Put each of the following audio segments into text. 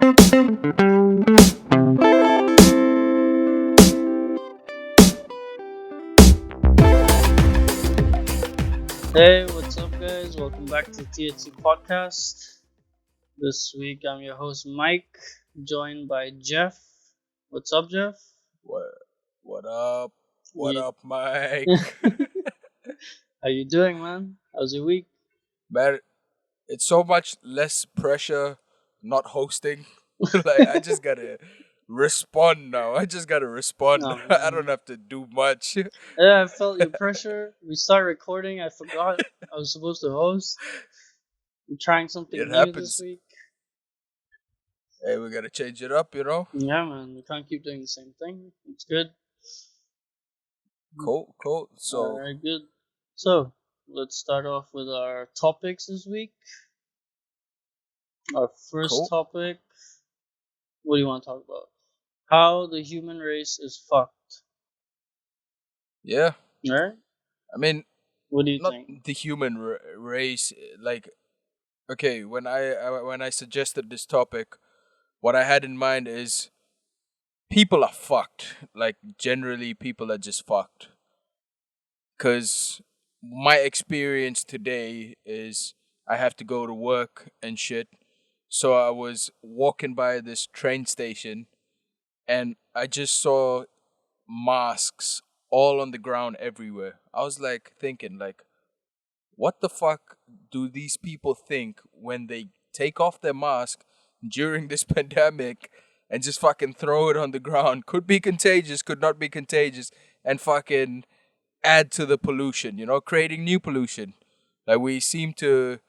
Hey, what's up, guys? Welcome back to the THC podcast. This week, I'm your host, Mike, joined by Jeff. What's up, Jeff? What up? What You- up, Mike? How you doing, man? How's your week? Man, it's so much less pressure not hosting. Like I just gotta respond now. I just gotta respond. Oh, I don't man. have to do much. Yeah, I felt your pressure. We started recording. I forgot I was supposed to host. We're trying something It new this happens. week. Hey, we gotta change it up, you know? Yeah, man. We can't keep doing the same thing. It's good. Cool. So Alright, good. So, let's start off with our topics this week. Our first cool. topic. What do you want to talk about? How the human race is fucked. Yeah. Right? I mean, What do you not think? the human race. Like, okay, when I suggested this topic, what I had in mind is people are fucked. Like, generally, people are just fucked. Because my experience today is I have to go to work and shit. So I was walking by this train station and I just saw masks all on the ground everywhere. I was like thinking, like, what the fuck do these people think when they take off their mask during this pandemic and just fucking throw it on the ground? Could be contagious, could not be contagious, and fucking add to the pollution, you know, creating new pollution. Like we seem to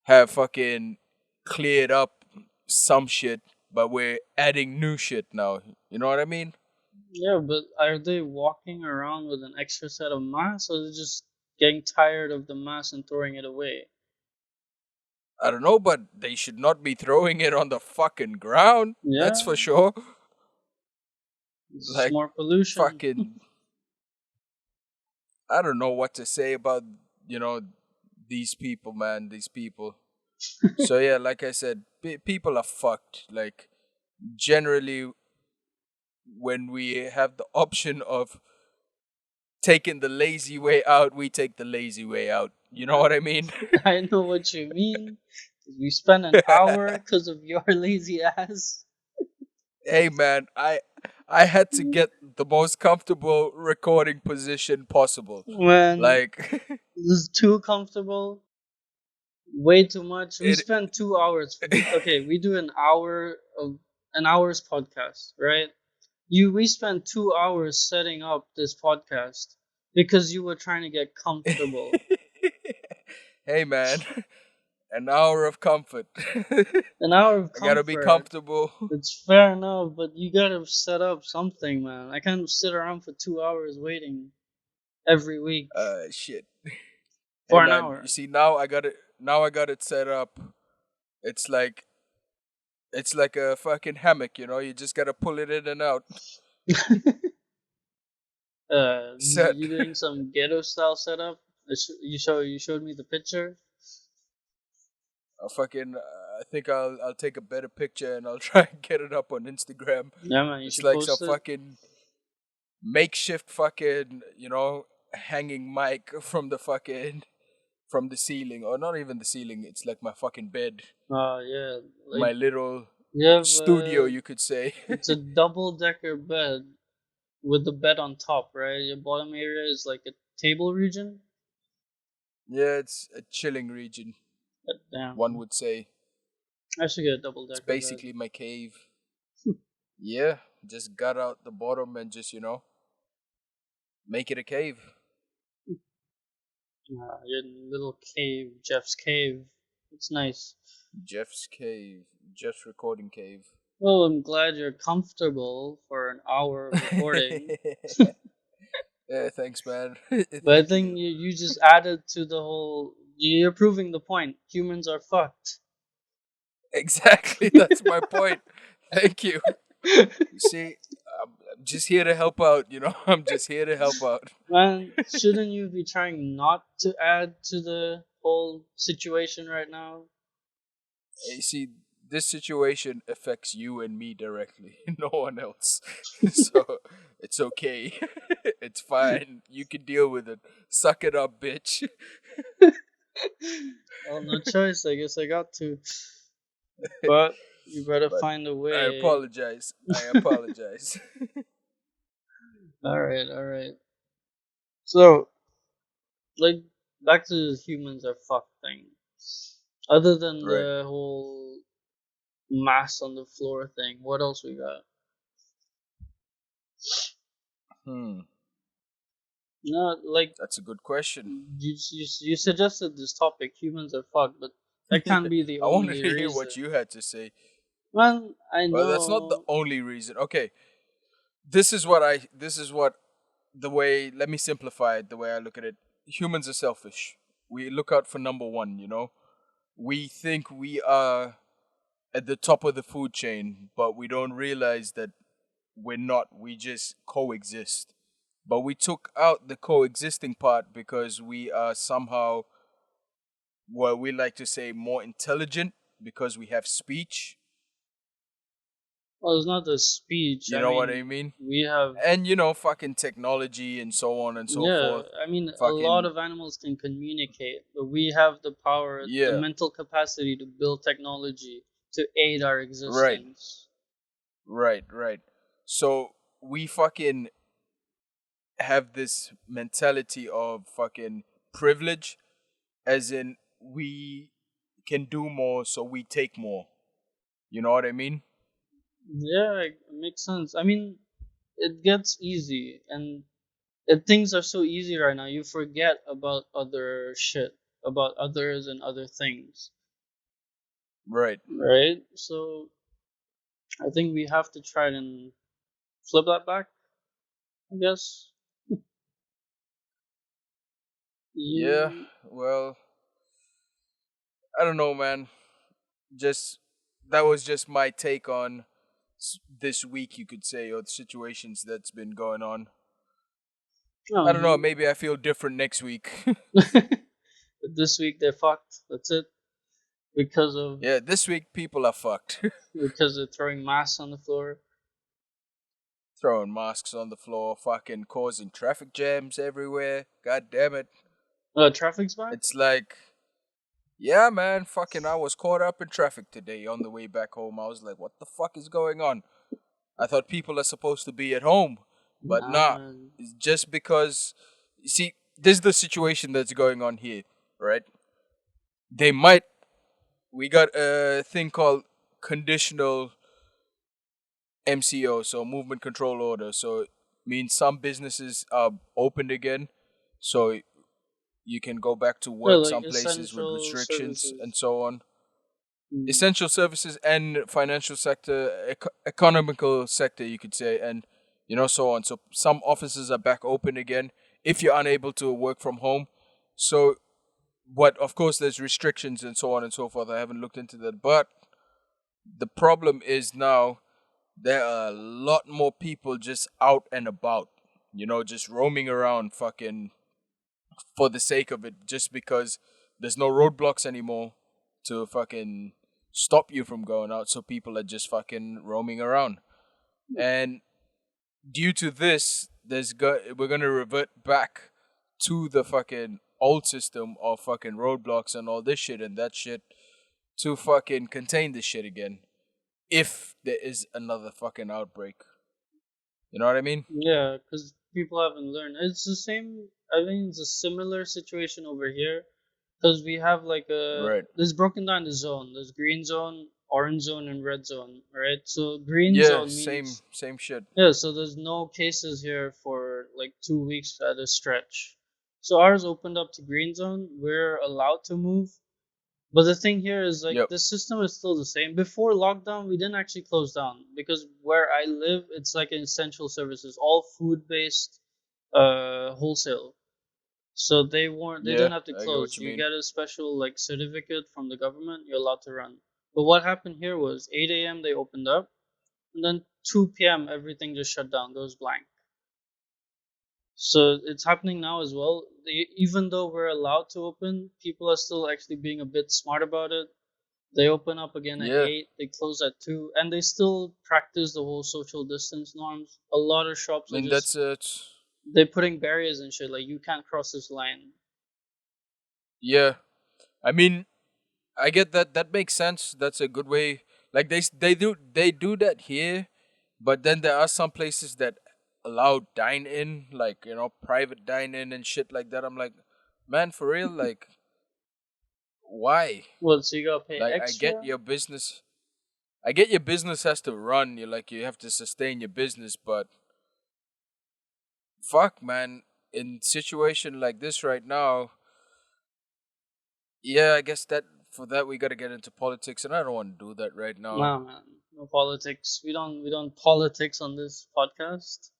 have fucking cleared up some shit, but we're adding new shit now. You know what I mean? Yeah, but are they walking around with an extra set of masks, or are they just getting tired of the mask and throwing it away? I don't know, but they should not be throwing it on the fucking ground. That's Yeah, for sure. it's Like more pollution. fucking I don't know what to say about, you know, these people, man, these people. So yeah, like I said, people are fucked. Like generally when we have the option of taking the lazy way out, we take the lazy way out. You know what I mean? I know what you mean. We spent an hour because of your lazy ass. Hey man, I had to get the most comfortable recording position possible. Man, Like this is too comfortable. Way too much. We it spent 2 hours. Okay, we do an hour's podcast, right? We spent 2 hours setting up this podcast because you were trying to get comfortable. Hey man, an hour of comfort. An hour of I gotta be comfort. comfortable. It's fair enough, but you gotta set up something, man. I can't sit around for 2 hours waiting every week Shit. Hey for an man, you hour. see now I got it set up. It's like it's like a fucking hammock, you know, you just gotta pull it in and out. Set. You doing some ghetto style setup? You showed me the picture. I think I'll take a better picture and I'll try and get it up on Instagram. Yeah, man, you It's should like some post it. fucking makeshift fucking, you know, hanging mic from the ceiling, or not even the ceiling. It's like my fucking bed, Yeah, my like little you have studio, you could say. it's a double decker bed with the bed on top, right? Your bottom area is like a table region. Yeah, it's a chilling region, one Damn, would say. I should get a double It's decker bed. basically my cave. Yeah, just got out the bottom and just, you know, make it a cave. Your little cave, Jeff's cave. It's nice. Jeff's cave, Jeff's recording cave. Well, I'm glad you're comfortable for an hour of recording. Yeah, thanks, man. But I Thank think you. you just added to the whole. You're proving the point. Humans are fucked. Exactly, that's my point. Thank you. You see, I'm just here to help out, you know? I'm just here to help out. Man, shouldn't you be trying not to add to the whole situation right now? You see, this situation affects you and me directly, no one else. So it's okay. It's fine. You can deal with it. Suck it up, bitch. Well, no choice. I guess I got to. But you better But find a I way. apologize. I apologize. All right, all right. So, like, back to the humans are fucked thing. Other than Right. the whole mass on the floor thing, what else we got? Hmm. No, like That's a good question. you suggested this topic, humans are fucked, but that can't be the I wanted only to hear what reason. you had to say. Man, I Well, that's not the know. only reason. Okay, this is what the way, let me simplify it the way I look at it. Humans are selfish. We look out for number one, you know? We think we are at the top of the food chain, but we don't realize that we're not. We just coexist. But we took out the coexisting part because we are somehow, well, we like to say more intelligent because we have speech. Well, it's not the speech. You I know what I mean, mean? we have. And fucking technology and so on and so Yeah, forth. I mean, a lot Fucking of animals can communicate, but we have the power, the yeah, mental capacity to build technology to aid our right, existence. right. So we fucking have this mentality of fucking privilege, as in we can do more, so we take more. You know what I mean? Yeah, it makes sense. I mean, it gets easy, and things are so easy right now. You forget about other shit, about others and other things, Right. right? So I think we have to try and flip that back. I guess. Yeah. You Well, I don't know, man. Just that was just my take on this week, you could say, or the situations that's been going on. I no, don't know. Maybe I feel different next week. this week they're fucked. That's it because of Yeah, this week people are fucked. because they're throwing masks on the floor. Throwing masks on the floor, fucking causing traffic jams everywhere. God damn it. Traffic's back. It's like, yeah, man, fucking, I was caught up in traffic today on the way back home. I was like, what the fuck is going on? I thought people are supposed to be at home, but Nah, nah. man. It's just because, you see, this is the situation that's going on here, right? They might, we got a thing called conditional MCO, so movement control order. So it means some businesses are opened again, so you can go back to Yeah, work like some places with essential restrictions and services. so on. Mm. Essential services and financial sector, economical sector, you could say, and so on. So some offices are back open again if you're unable to work from home. So, but of course, there's restrictions and so on and so forth. I haven't looked into that, but the problem is now there are a lot more people just out and about, just roaming around, fucking for the sake of it, just because there's no roadblocks anymore to fucking stop you from going out. So people are just fucking roaming around. And due to this, we're gonna revert back to the fucking old system of fucking roadblocks and all this shit and that shit to fucking contain this shit again. If there is another fucking outbreak. You know what I mean? Yeah, because people haven't learned. It's the same. I think it's a similar situation over here. Because we have like Right. there's broken down the zone. There's green zone, orange zone, and red zone, right? So green Yeah, zone same means same shit. yeah. So there's no cases here for like 2 weeks at a stretch. So ours opened up to green zone. We're allowed to move. But the thing here is like Yep. the system is still the same. Before lockdown, we didn't actually close down because where I live, it's like essential services, all food based, wholesale. So they Yeah, didn't have to I get what close. you You mean. get a special like certificate from the government. You're allowed to run. But what happened here was 8 a.m. they opened up, and then 2 p.m. everything just shut down, goes blank. So it's happening now as well. Even though we're allowed to open, people are still actually being a bit smart about it. They open up again at Yeah, 8, they close at 2, and they still practice the whole social distance norms. A lot of shops I are mean just, that's it. they're putting barriers and shit, like you can't cross this line. Yeah, I mean I get that. That makes sense. That's a good way. Like they do that here, but then there are some places that allow dine in, like private dine in and shit like that. I'm like, man, for real, like why? Well, so you gotta pay Like extra? I get your business has to run. You have to sustain your business, but fuck, man, in situation like this right now, yeah, I guess that for that we got to get into politics, and I don't want to do that right now. Nah, man. No politics. We don't politics on this podcast.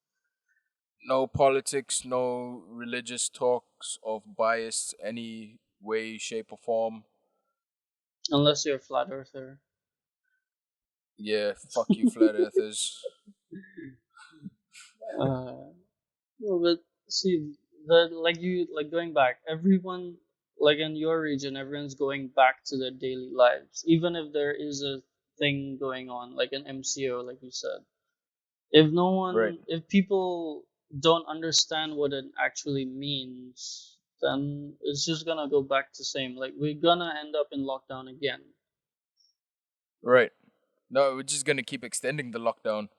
No politics, no religious talks of bias any way, shape, or form. Unless you're a flat earther. Yeah, fuck you, flat earthers. No, but see, like going back, everyone, like in your region, everyone's going back to their daily lives, even if there is a thing going on, like an MCO, like you said. Right, If people don't understand what it actually means, then it's just gonna go back to same. Like we're gonna end up in lockdown again. right. No, we're just gonna keep extending the lockdown.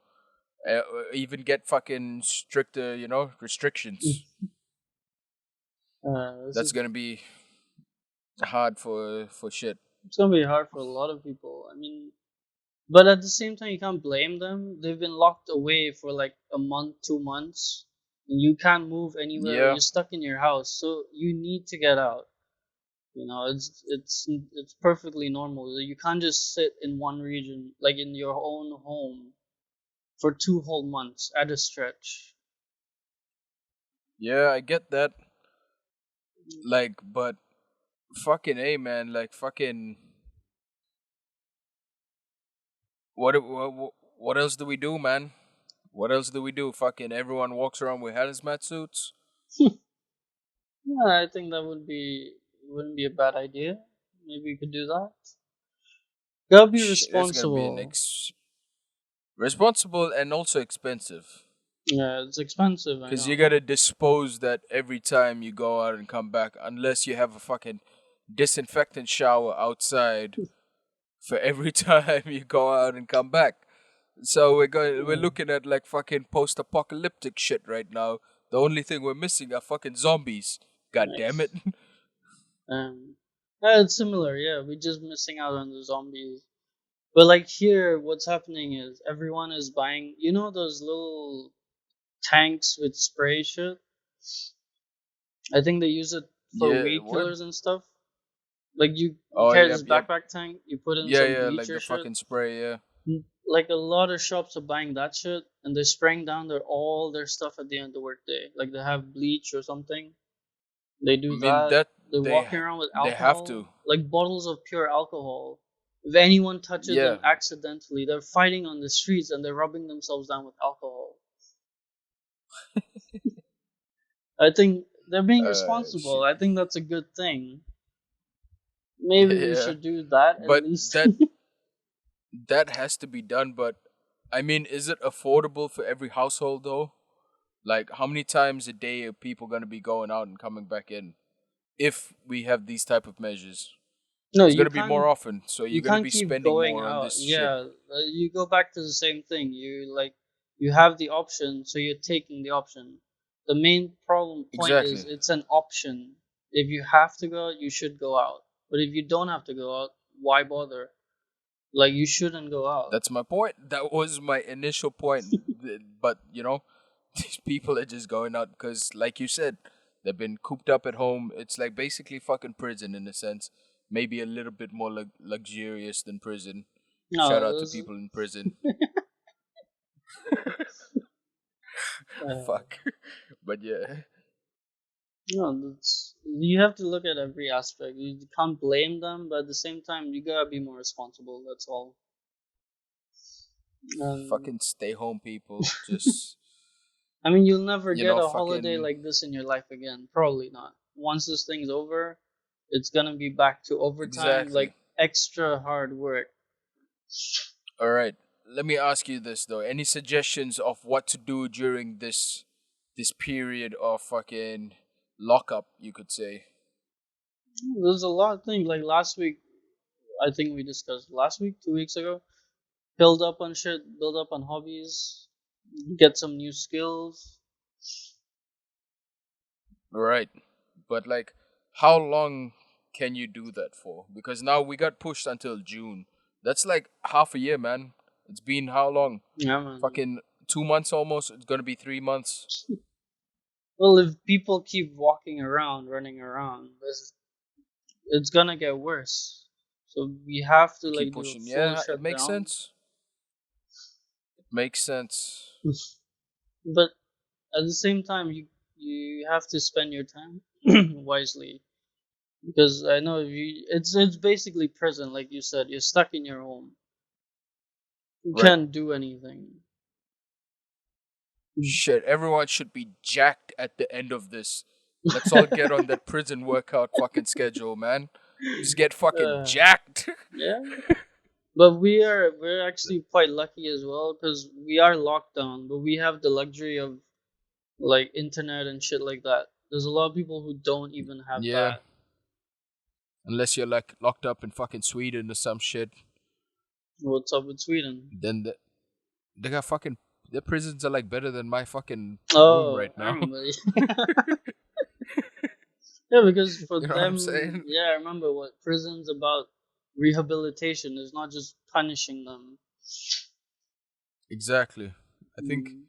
Even get fucking stricter, restrictions. This That's is gonna be hard for shit. It's gonna be hard for a lot of people. I mean, but at the same time, you can't blame them. They've been locked away for like a month, 2 months, and you can't move anywhere. Yeah, You're stuck in your house, so you need to get out. It's perfectly normal. You can't just sit in one region, like in your own home, for 2 whole months at a stretch. yeah, I get that. Like, but fucking a man, like fucking what else do we do, man? What else do we do? Fucking everyone walks around with hazmat suits. Yeah, I think that wouldn't be a bad idea. Maybe you could do that. Gotta be Shit, that's gonna be responsible. responsible and also expensive. Yeah, it's expensive, I Cause you know. gotta dispose that every time you go out and come back, unless you have a fucking disinfectant shower outside for every time you go out and come back. So we're Yeah, looking at like fucking post-apocalyptic shit right now. The only thing we're missing are fucking zombies. God damn it. nice. Yeah, it's similar. Yeah, we're just missing out on the zombies. But like here, what's happening is everyone is buying. You know those little tanks with spray shit. I think they use it for Yeah, weed what? killers and stuff. Like you Oh, carry yep, this yep. backpack tank, you put in Yeah, some yeah, bleach like or the shit. fucking spray, yeah. Like a lot of shops are buying that shit, and they're spraying down all their stuff at the end of the workday. Like they have bleach or something. They I do mean that. that They're they walking around with they have to. alcohol, like bottles of pure alcohol. If anyone touches them Yeah. accidentally, they're fighting on the streets and they're rubbing themselves down with alcohol. I think they're being responsible. Shit. I think that's a good thing. Maybe we Yeah. should do that at But least. that has to be done, but I mean, is it affordable for every household though? Like how many times a day are people going to be going out and coming back in if we have these type of measures? No, It's going to be more often, so you you're going to can't be keep spending going more on out. this shit. Yeah, you go back to the same thing. You have the option, so you're taking the option. The main problem point is Exactly. it's an option. If you have to go out, you should go out. But if you don't have to go out, why bother? Like you shouldn't go out. That's my point. That was my initial point. But, these people are just going out because, like you said, they've been cooped up at home. It's like basically fucking prison in a sense. Maybe a little bit more luxurious than prison. Shout No, out to people in prison. uh, Fuck. But yeah. no, you have to look at every aspect. You can't blame them, but at the same time, you gotta be more responsible. That's all. Um, Fucking stay home people. Just, I mean, you'll never get a holiday fucking. like this in your life again. Probably not. Once this thing's over, it's gonna be back to overtime. Exactly. extra hard work. All right. Let me ask you this though. Any suggestions of what to do during this period of fucking lockup, you could say? There's a lot of things like last week. I think we discussed last week, 2 weeks ago. Build up on shit, build up on hobbies, get some new skills. Right. But like how long can you do that for? Because now we got pushed until June. That's like half a year, man. It's been how long? Yeah, man. Fucking 2 months almost. It's gonna be 3 months. Well, if people keep walking around, running around, it's gonna get worse. So we have to Keep like do a pushing. full Yeah, it makes shutdown. sense. It makes sense. But at the same time, you have to spend your time wisely because I know it's basically prison, like you said. You're stuck in your home. You Right. can't do anything. Shit, everyone should be jacked at the end of this. Let's all get on that prison workout fucking schedule, man. Just get fucking uh, jacked. yeah, but we're actually quite lucky as well because we are locked down, but we have the luxury of like internet and shit like that. There's a lot of people who don't even have Yeah, that. unless you're like locked up in fucking Sweden or some shit, What's up with Sweden? then they got fucking their prisons are like better than my fucking room Oh, right I now. remember. Yeah, because for You know what I'm them, saying? yeah, I remember what prison's about. Rehabilitation is not just punishing them. Exactly. I think Mm.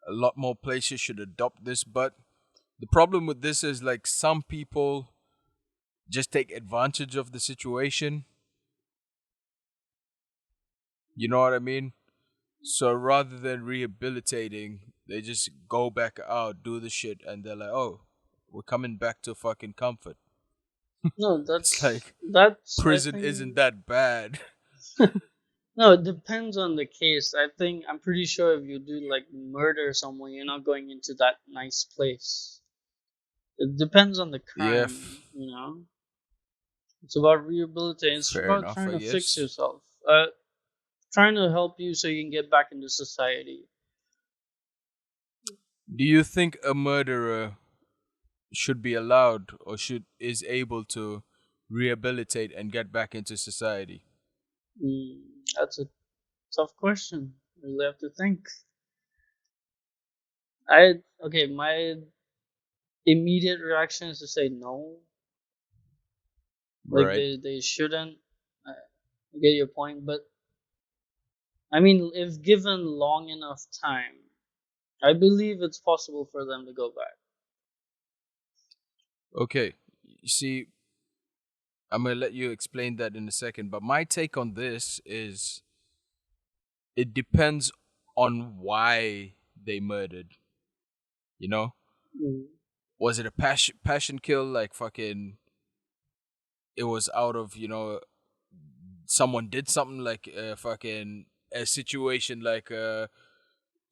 a lot more places should adopt this, but the problem with this is like some people just take advantage of the situation. You know what I mean? So rather than rehabilitating, they just go back out, do the shit, and they're like, "Oh, we're coming back to fucking comfort." No, It's like that's I prison isn't think that bad. no, it depends on the case. I think I'm pretty sure if you do like murder someone, you're not going into that nice place. It depends on the Yeah, crime, you know. It's about rehabilitating. It's fair about enough, trying I to fix guess. yourself. Trying to help you so you can get back into society. Do you think a murderer should be allowed or should is able to rehabilitate and get back into society? That's a tough question. You really have to think. My immediate reaction is to say no. Like Right. they shouldn't. I get your point, but I mean, if given long enough time, I believe it's possible for them to go back. Okay. You see, I'm gonna let you explain that in a second, but my take on this is it depends on why they murdered. You know, Mm. was it a passion kill? Like fucking, it was out of someone did something like fucking a situation like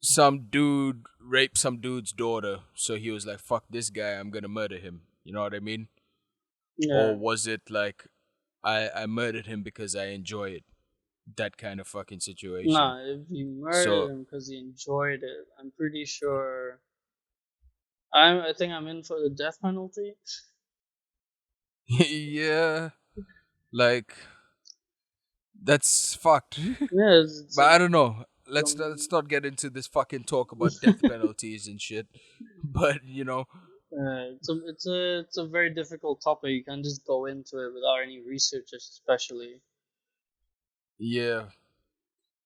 some dude raped some dude's daughter, so he was like, "Fuck this guy, I'm gonna murder him." You know what I mean? Yeah. Or was it like I murdered him because I enjoy it? That kind of fucking situation. Nah, if you murdered So him because he enjoyed it, I'm pretty sure. I think I'm in for the death penalty. yeah, like that's fucked. Yeah, But I don't know. Let's some not get into this fucking talk about death penalties and shit. But it's a very difficult topic. You can't just go into it without any research, especially. yeah,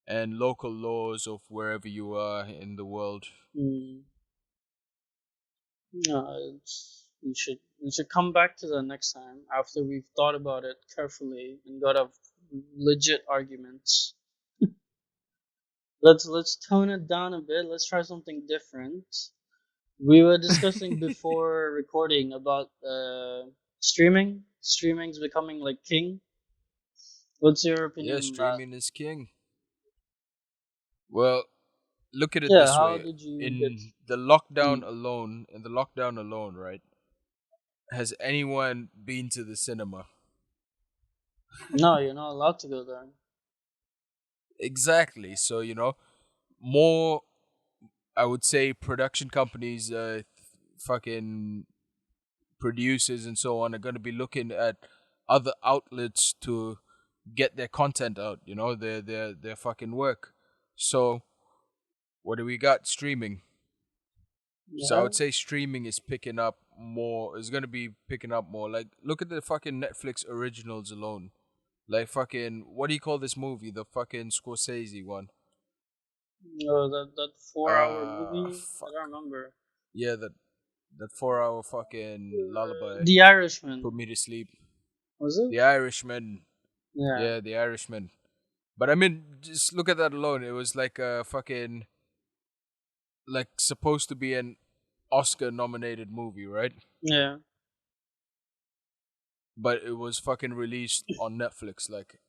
and local laws of wherever you are in the world. Mm. No, we should come back to that next time after we've thought about it carefully and got a legit arguments. Let's tone it down a bit. Let's try something different. We were discussing before recording about streaming. Streaming's becoming like king. What's your opinion Yeah, on that? streaming is king. Well, look at it Yeah, this how way. did you get? In Mm. the lockdown alone, right? Has anyone been to the cinema? No, you're not allowed to go there. Exactly. So, more, I would say, production companies, fucking producers and so on are going to be looking at other outlets to get their content out, their fucking work. So, what do we got? Streaming. So I Yeah. would say streaming is picking up more. Is gonna be picking up more. Like, look at the fucking Netflix originals alone. Like, fucking, what do you call this movie? The fucking Scorsese one. No, that 4 hour movie. I don't Fuck. remember. Yeah, that 4 hour fucking lullaby The put Irishman. me to sleep. Was it? The Irishman. Yeah. Yeah, The Irishman. But I mean, just look at that alone. It was like a fucking, like, supposed to be an Oscar nominated movie, right? Yeah. But it was fucking released on Netflix, like,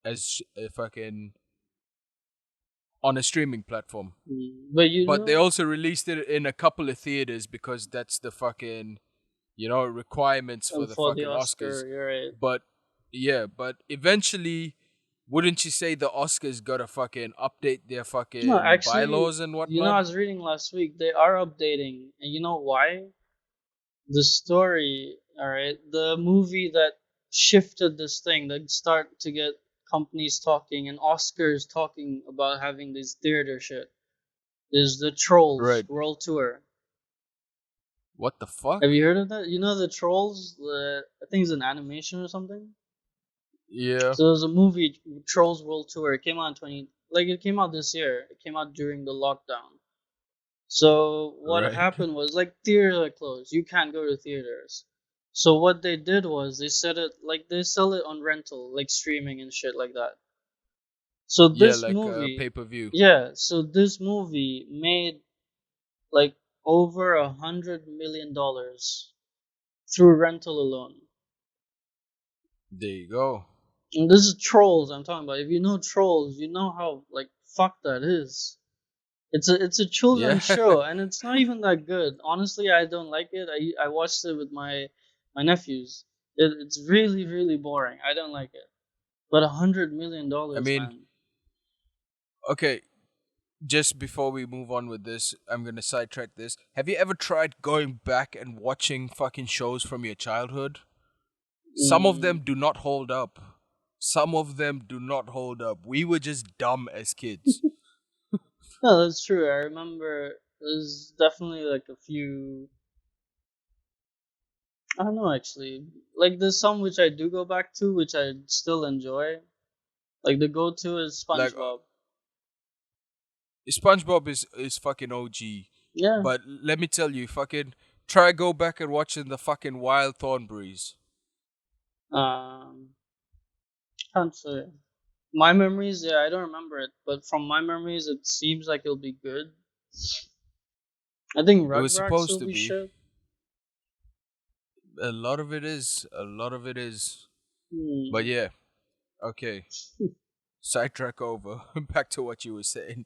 as a fucking, on a streaming platform. But But they also released it in a couple of theaters because that's the fucking, requirements for the for the fucking Oscars. Oscar, you're right. But yeah, but eventually, wouldn't you say the Oscars gotta fucking update their No, fucking actually, bylaws and I whatnot? was reading last week, they are updating. And you know why? The story, alright? The movie that shifted this thing, that start to get companies talking and Oscars talking about having this theater shit, is the Trolls Right. World Tour. What the Have fuck? you heard of that? You know the Trolls? I think it's an animation or something. Yeah. So there's a movie, Trolls World Tour. It came out in 20, like it came out this year. It came out during the lockdown. So what Right. happened was, like, theaters are closed. You can't go to theaters. So what they did was they set it, like, they sell it on rental, like streaming and shit like that. So Yeah, this like movie, pay per view. yeah, so this movie made like over $100 million through rental alone. There you go. And this is Trolls I'm talking about. If you know Trolls, you know how like fuck that is. It's a Yeah. children's show, and it's not even that good. Honestly, I don't like it. I watched it with my nephews. It's really really boring. I don't like it. But $100 million, I mean, man. okay, just before we move on with this, I'm gonna sidetrack this. Have you ever tried going back and watching fucking shows from your childhood? Some of them Mm, do not hold up. Some of them do not hold up. We were just dumb as kids. no, that's true. I remember there's definitely like a few. I don't know actually. Like there's some which I do go back to, which I still enjoy. Like the go-to is Like, SpongeBob. SpongeBob is fucking OG. Yeah. But let me tell you, fucking try go back and watching the fucking Wild Thornberries. Um, can't say. My memories, yeah, I don't remember it, but from my memories, it seems like it'll be good. I think It was Rugrats supposed will to be be. shit. A lot of it is. A lot of it is. But Hmm. yeah, okay. Sidetrack over. Back to what you were saying.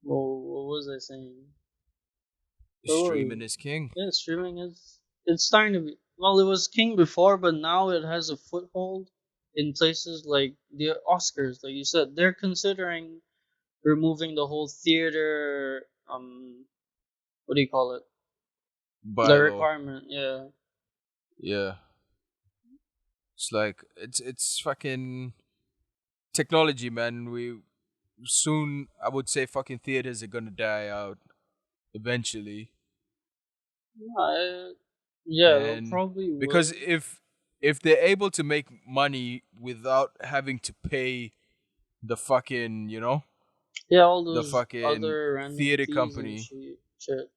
Well, what was I saying? Streaming Oh, is king. yeah, streaming is it's starting to be. Well, it was king before, but now it has a foothold in places like the Oscars. Like you said, they're considering removing the whole theater. What do you call it? The By law. requirement. Yeah. Yeah. It's like it's fucking technology, man. We soon, I would say, fucking theaters are gonna die out eventually. I, yeah, they'll And probably because will. if they're able to make money without having to pay the fucking, Yeah, all the those fucking other random theater fees and company, shit.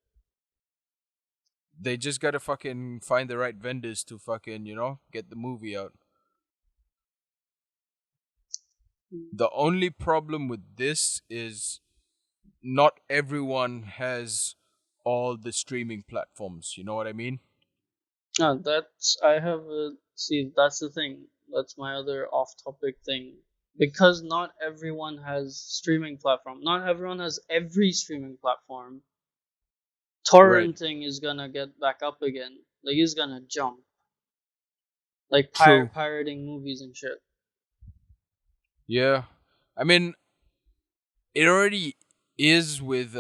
they just gotta fucking find the right vendors to fucking, get the movie out. The only problem with this is not everyone has all the streaming platforms. You know what I mean? No, that's I have a see. That's the thing. That's my other off-topic thing. Because not everyone has streaming platform. Not everyone has every streaming platform. Right. Torrenting is gonna get back up again. Like it's gonna jump. like True. pirating movies and shit. Yeah. I mean, it already is with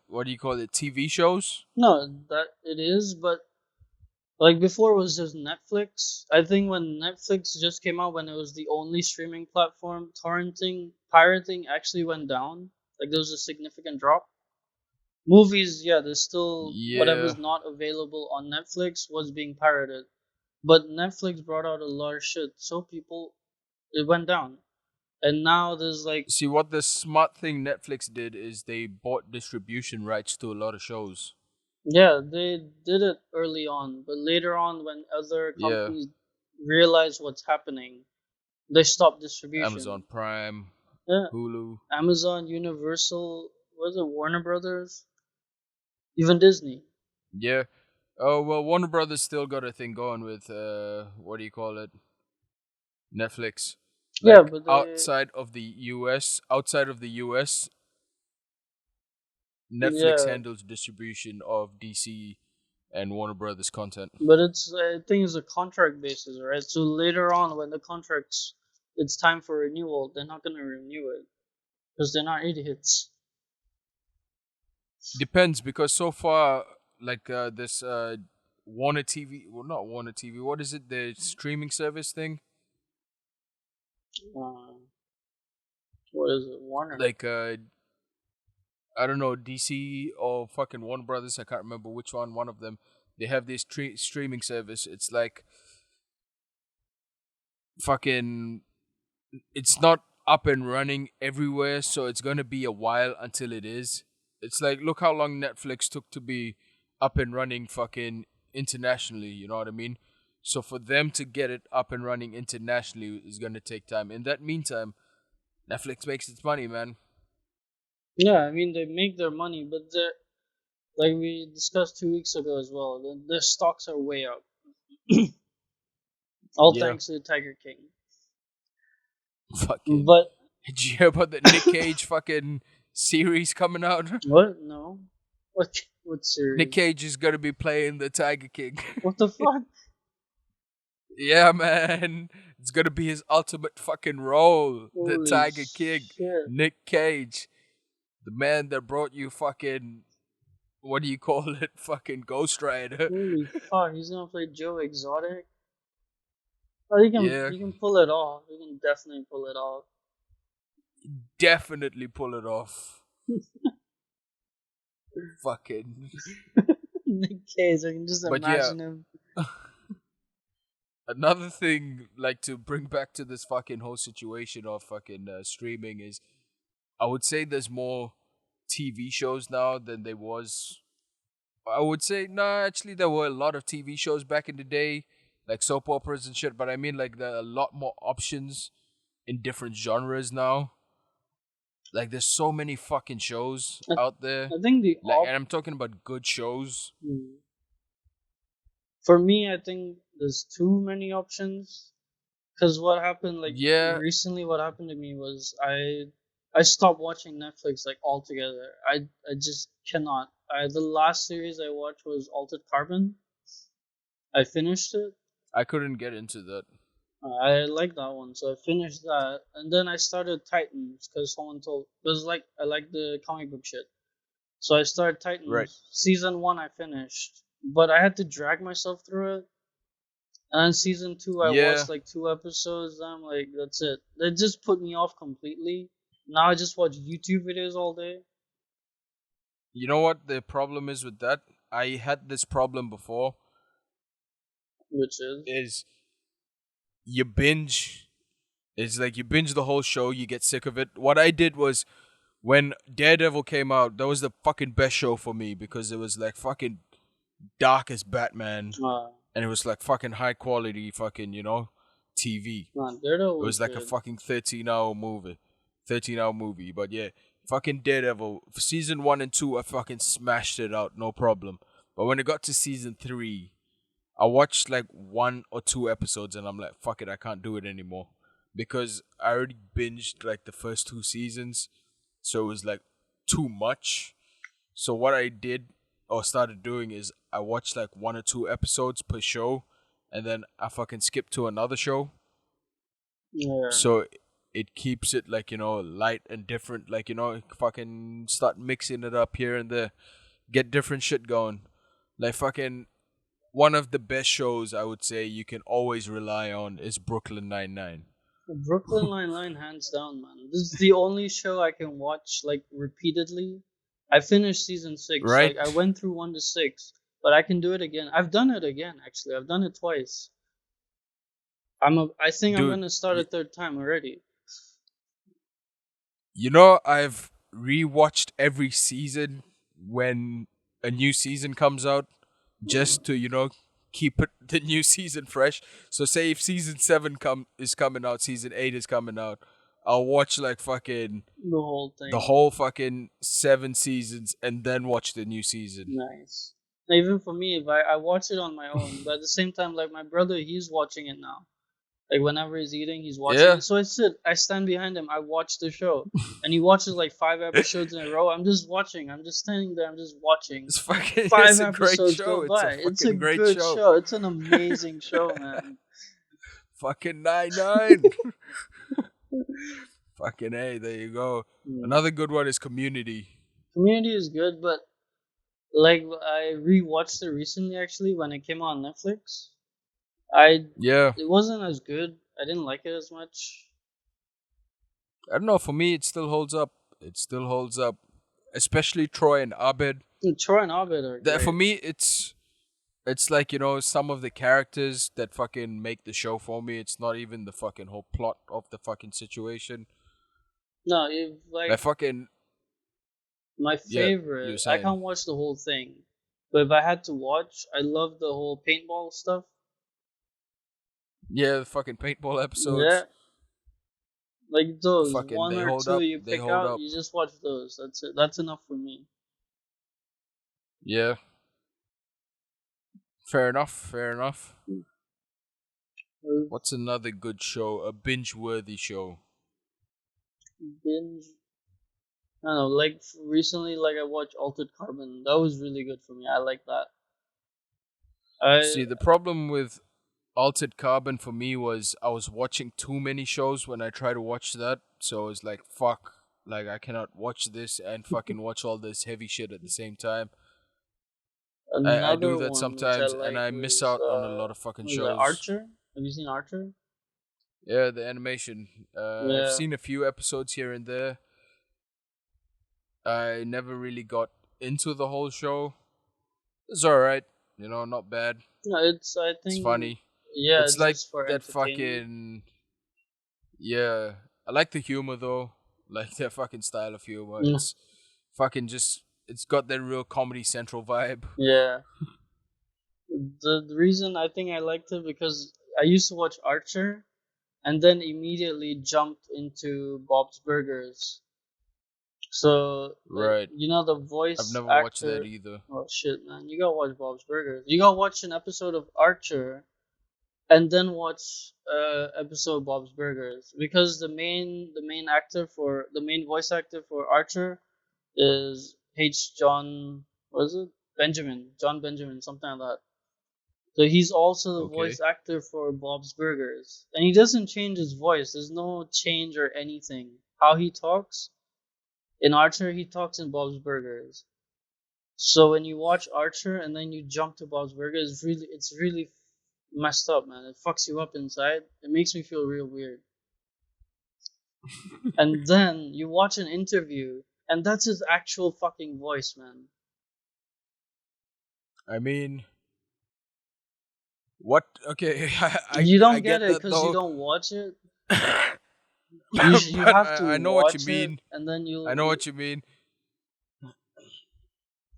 what do you call it? TV shows. No, that it is, but like before it was just Netflix. I think when Netflix just came out, when it was the only streaming platform, torrenting, pirating actually went down. Like there was a significant drop. Movies, yeah, there's still Yeah. whatever's not available on Netflix was being pirated. But Netflix brought out a lot of shit, so people it went down. And now there's like See, what the smart thing Netflix did is they bought distribution rights to a lot of shows. yeah, they did it early on, but later on when other Yeah. companies realize what's happening, they stop Amazon distribution. Prime, Yeah, Hulu. Amazon, Universal, was it Warner Brothers, even Disney. Yeah. Oh well, Warner Brothers still got a thing going with what do you call it? Netflix. Yeah, Like but they outside of the US, Netflix yeah, handles distribution of DC and Warner Brothers content. but it's I think it's a contract basis, right? So later on, when the contracts it's time for renewal, they're not gonna renew it because they're not idiots. Depends because so far, like this Warner TV, well not Warner TV, what is it? The streaming service thing, Uh, what is it, Warner? like I don't know DC or fucking Warner Brothers. I can't remember which one. One of them. They have this streaming service. It's like fucking. It's not up and running everywhere, so it's gonna be a while until it is. It's like look how long Netflix took to be up and running fucking internationally, you know what I mean? So for them to get it up and running internationally is gonna take time. In that meantime, Netflix makes its money, man. Yeah, I mean they make their money, but they're like we discussed 2 weeks ago as well. Their stocks are way up, all Yeah. thanks to the Tiger King. Fucking But did you hear about the Nick Cage fucking series coming out? what? No. What Nick series? Cage is gonna be playing the Tiger King. What the fuck? Yeah, man. It's gonna be his ultimate fucking role. The Holy Tiger King. shit! Nick Cage. The man that brought you fucking what do you call it? Fucking Ghost Rider. Holy fuck! He's gonna play Joe Exotic. Oh, he can Yeah. he can pull it off. He can definitely pull it off. Definitely pull it off. Fucking Nick Cage, I can just but yeah, imagine him. another thing like to bring back to this fucking whole situation of fucking streaming is I would say there's more TV shows now than there was. I would say no, actually there were a lot of TV shows back in the day, like soap operas and shit. But I mean, like there are a lot more options in different genres now. Like there's so many fucking shows I, out there. I think the Like, and I'm talking about good shows. for me, I think there's too many options. Cause what happened like Yeah, recently, what happened to me was I stopped watching Netflix like altogether. I just cannot. The last series I watched was Altered Carbon. I finished it. I couldn't get into that. I like that one, so I finished that, and then I started Titans because someone told. It was like I like the comic book shit, so I started Right. Titans. Season 1 I finished, but I had to drag myself through it. And then season 2 I Yeah. watched like 2 episodes. And I'm like, that's it. That just put me off completely. Now I just watch YouTube videos all day, You know what the problem is with that? I had this problem before. which is Is you binge. It's like you binge the whole show, you get sick of it. What I did was when Daredevil came out, that was the fucking best show for me because it was like fucking dark as Batman, uh, and it was like fucking high quality fucking, TV. Daredevil It was was like a good. fucking 13-hour movie. 13-hour movie. But yeah, fucking Daredevil. For season 1 and 2, I fucking smashed it out, no problem. But when it got to season 3, I watched like 1 or 2 episodes and I'm like, fuck it, I can't do it anymore. Because I already binged like the first 2 seasons. So it was like too much. So what I did or started doing is I watched like 1 or 2 episodes per show and then I fucking skip to another show. Yeah. So it keeps it like, light and different. Like, fucking start mixing it up here and there. Get different shit going. Like fucking one of the best shows I would say you can always rely on is Brooklyn Nine-Nine. Brooklyn Nine-Nine, hands down, man. This is the only show I can watch like repeatedly. I finished season 6. Right? Like I went through 1 to 6, but I can do it again. I've done it again actually. I've done it twice. I think I'm Dude, gonna start a third time already. I've rewatched every season when a new season comes out just to, keep the new season fresh. So say if season 7 is coming out, season 8 is coming out, I'll watch like fucking The whole the thing. whole fucking 7 seasons and then watch the new season. Nice. Even for me, if I watch it on my own, but at the same time, like my brother, he's watching it now. Like whenever he's eating, he's watching Yeah. it. So I stand behind him. I watch the show, and he watches like 5 episodes in a row. I'm just watching. I'm just standing there. I'm just watching. It's fucking 5 it's a great episodes show. go It's a by. It's a fucking great good show. show. It's an amazing show, man. Fucking 9-9. Fucking A, there you go. Another good one is Community. Community is good, but like I rewatched it recently actually when it came on Netflix. Yeah. It wasn't as good. I didn't like it as much. I don't know, for me it still holds up. It still holds up. Especially Troy and Abed. Troy and Abed are great. For me it's like, some of the characters that fucking make the show for me. It's not even the fucking whole plot of the fucking situation. No, if like fucking my favorite, I can't watch the whole thing. But if I had to watch, I love the whole paintball stuff. Yeah, the fucking paintball episodes. Yeah. Like those Fucking, 1 they or hold 2 up. you They pick hold out, up. you just watch those. That's it. That's enough for me. Yeah. Fair enough. What's another good show? A binge-worthy show? Binge. I don't know, like recently, like I watched Altered Carbon. That was really good for me. I like that. See, the problem with Altered Carbon for me was I was watching too many shows when I try to watch that. So it's like, fuck. Like, I cannot watch this and fucking watch all this heavy shit at the same time. I do that sometimes, and I miss out on a lot of fucking shows. Archer? Have you seen Archer? Yeah, the animation. I've seen a few episodes here and there. I never really got into the whole show. It's alright, not bad. No, I think it's funny. Yeah, it's like just for that fucking. Yeah, I like the humor though. Like their fucking style of humor. Yeah. It's fucking just. It's got that real Comedy Central vibe. Yeah. The reason I think I liked it because I used to watch Archer, and then immediately jumped into Bob's Burgers. So right, the voice. I've never actor, watched that either. Oh shit, man! You gotta watch Bob's Burgers. You gotta watch an episode of Archer, and then watch episode of Bob's Burgers because the main voice actor for Archer is John Benjamin, something like that. So he's also the voice actor for Bob's Burgers, and he doesn't change his voice. There's no change or anything. How he talks in Archer, he talks in Bob's Burgers. So when you watch Archer and then you jump to Bob's Burgers, it's really messed up, man. It fucks you up inside. It makes me feel real weird. And then you watch an interview, and that's his actual fucking voice, man. I mean, what? Okay, you don't get it because you don't watch it. you have to. I know what you mean, and then I know what you mean.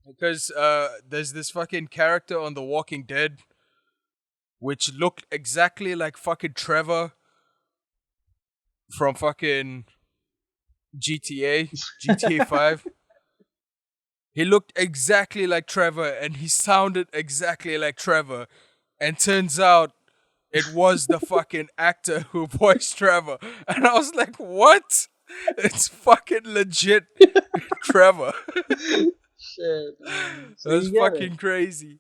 Because there's this fucking character on The Walking Dead, which looked exactly like fucking Trevor from fucking GTA 5. He looked exactly like Trevor, and he sounded exactly like Trevor. And turns out it was the fucking actor who voiced Trevor. And I was like, what? It's fucking legit Trevor. Shit. So it was fucking crazy.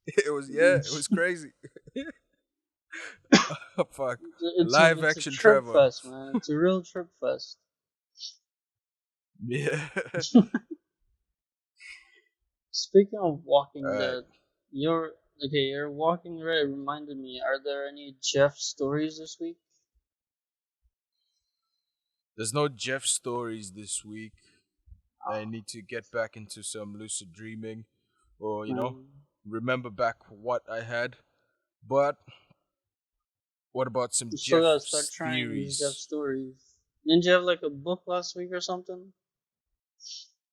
It was crazy. Fuck. It's a Live it's a action trip Trevor. fest, man. It's a real trip fest. Yeah. Speaking of Walking Alright. Dead, your your Walking Dead reminded me. Are there any Jeff stories this week? There's no Jeff stories this week. I Oh, need to get back into some lucid dreaming or, man. remember back what I had. But what about some You still gotta start Jeff's trying these Jeff theories? stories. Didn't you have like a book last week or something?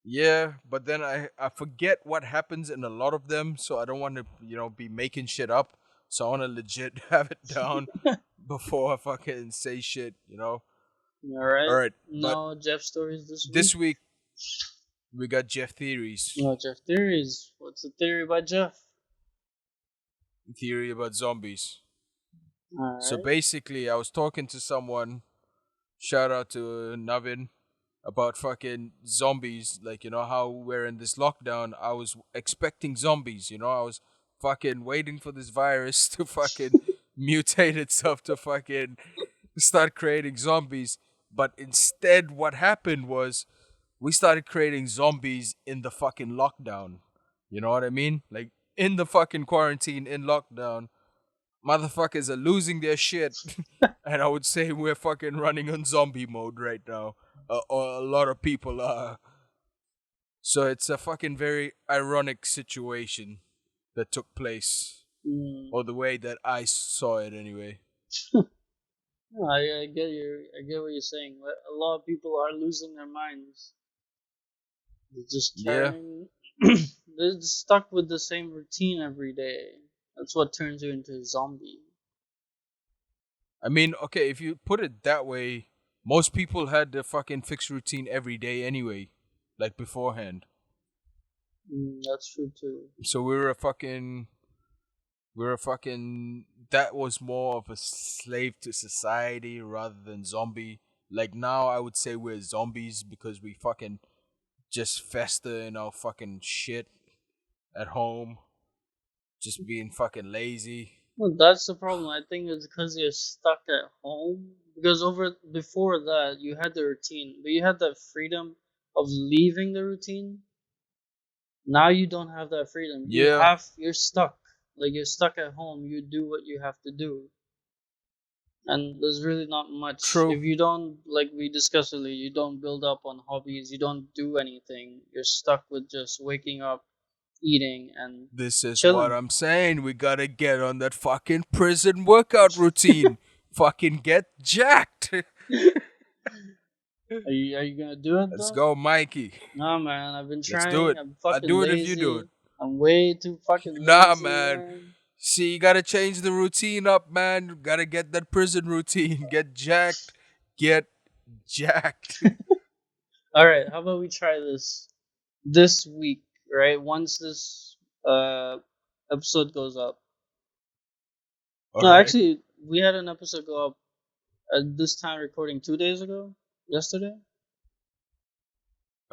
Yeah, but then I forget what happens in a lot of them, so I don't want to, be making shit up. So I want to legit have it down before I fucking say shit. All Alright. right, but No Jeff stories this week? this week we got Jeff theories. No Jeff theories. What's the theory by Jeff? Theory about zombies. So Alright. basically, I was talking to someone, shout out to Navin, about fucking zombies. Like, how we're in this lockdown. I was expecting zombies, I was fucking waiting for this virus to fucking mutate itself to fucking start creating zombies. But instead, what happened was we started creating zombies in the fucking lockdown. You know what I mean? Like, in the fucking quarantine, in lockdown, motherfuckers are losing their shit. And I would say we're fucking running on zombie mode right now. Or a lot of people are. So it's a fucking very ironic situation that took place. Mm. Or the way that I saw it anyway. No, I get what you're saying. A lot of people are losing their minds. They're just Yeah. turning. They're just stuck with the same routine every day. That's what turns you into a zombie. I mean, okay, if you put it that way, most people had the fucking fixed routine every day anyway. Like beforehand. That's true too. So we were a fucking that was more of a slave to society rather than zombie. Like now I would say we're zombies because we fucking just fester in our fucking shit at home, just being fucking lazy. Well, that's the problem. I think it's because you're stuck at home. Because over before that, you had the routine, but you had that freedom of leaving the routine. Now you don't have that freedom. Yeah, You're stuck. Like you're stuck at home. You do what you have to do, and there's really not much. true. If you don't, like we discussed earlier, you don't build up on hobbies. You don't do anything. You're stuck with just waking up, eating, and This is what chilling. I'm saying. We gotta get on that fucking prison workout routine. Fucking get jacked. Are you gonna do it Let's though? go, Mikey. Nah, man. I've been Let's do trying. it. I'm I'll fucking do it if you do it. lazy. I'm way too fucking Nah, lazy, man. man. See, you gotta change the routine up, man. You gotta get that prison routine. Get jacked. Get jacked. All right. How about we try this week? Right. Once this episode goes up. All No, right. actually, we had an episode go up at this time recording 2 days ago. Yesterday.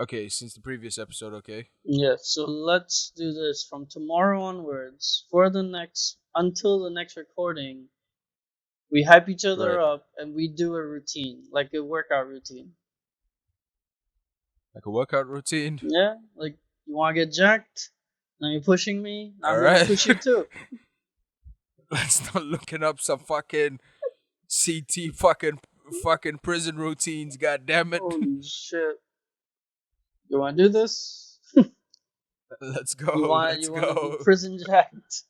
Okay, since the previous episode, okay. Yeah. So let's do this from tomorrow onwards for the next until the next recording. We hype each other Right. up and we do a routine, like a workout routine. Like a workout routine. Yeah, like you want to get jacked? Now you're pushing me. All I'm gonna right. push you too. Let's start looking up some fucking CT fucking prison routines. God damn it. Holy shit! You want to do this? Let's You go. want Let's you want to do go. prison jacked?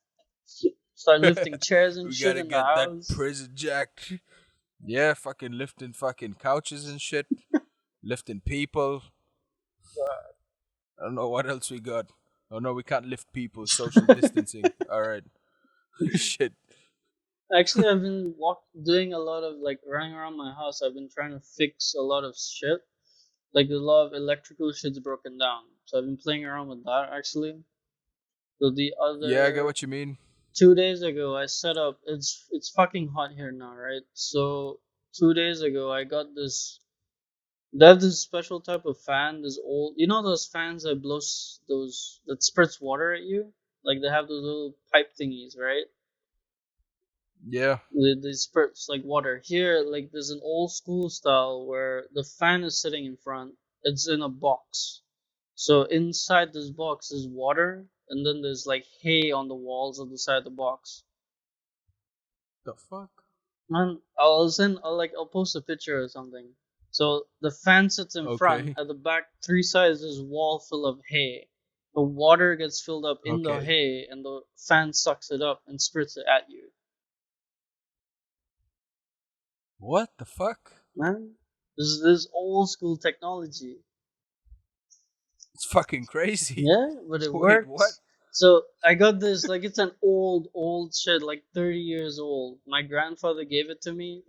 Start lifting chairs and We shit gotta in the get that house. prison jacked. Yeah, fucking lifting fucking couches and shit. Lifting people. I don't know what else we got. Oh no, we can't lift people. Social distancing. All right. Shit. Actually, I've been doing a lot of like running around my house. I've been trying to fix a lot of shit. Like a lot of electrical shit's broken down. So I've been playing around with that actually. So the Yeah, I get other what you mean. 2 days ago I set up it's fucking hot here now, right? So 2 days ago I got this they have this special type of fan, this old those fans that blows those, that spurts water at you? Like they have those little pipe thingies, right? Yeah. They spurts like water. Here, like there's an old school style where the fan is sitting in front. It's in a box. So inside this box is water, and then there's like hay on the walls of the side of the box. The fuck? Man, I'll post a picture or something. So the fan sits in front. Okay. At the back, three sides is wall full of hay. The water gets filled up in the Okay. hay, and the fan sucks it up and spits it at you. What the fuck? Man, this old school technology. It's fucking crazy. Yeah, but it Wait, what? works. So I got this, like it's an old shit, like 30 years old. My grandfather gave it to me.